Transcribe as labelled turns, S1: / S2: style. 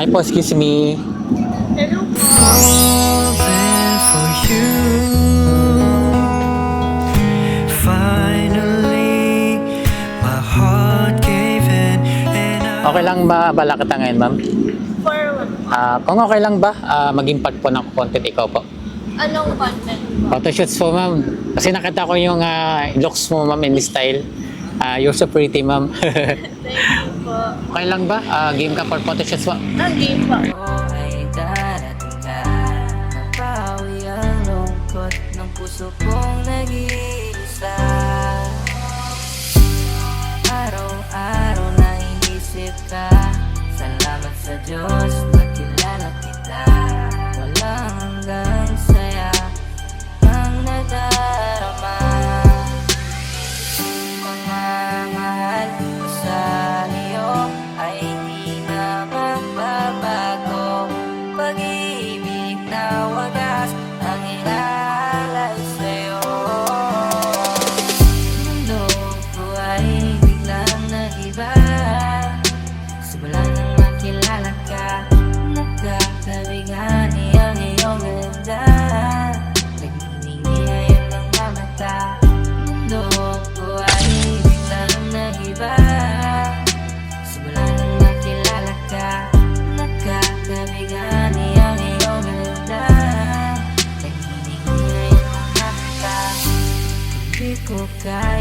S1: Hi po, excuse me.
S2: Hello po.
S3: Falling for you. Finally, my heart gave in and I...
S1: Okay lang ba bala kita ngayon, ma'am?
S2: For what?
S1: Kung okay lang ba, mag-impact po ng content ikaw po.
S2: Anong content po?
S1: Photoshoots po, ma'am. Kasi nakita ko yung looks mo, ma'am, in this style. You're so pretty, ma'am.
S2: Thank you po.
S1: Okay lang ba? Game ka for photoshoots po?
S2: Ang game po.
S3: Ay darating na, napawi ang lungkot ng puso kong nag-iisa. Araw-araw na inisip ka, salamat sa Diyos, nakilala kita. Walang hanggang saya ang nadarama. Pagmamahal ko sa iyo ay di na magbabago. Pag-ibig na wagas ang ilalay sa'yo. Mundo ko ay biglang nag-iba. Simula nang makilala ka, nagkakabigani ang iyong ganda. Nagningi ngayon ang mga mata. Mundo ko ay biglang nag-iba. Simula nang makilala ka, nagkakabigani ang iyong ganda. Nagningi ngayon ang mga mata. Hindi ko kaya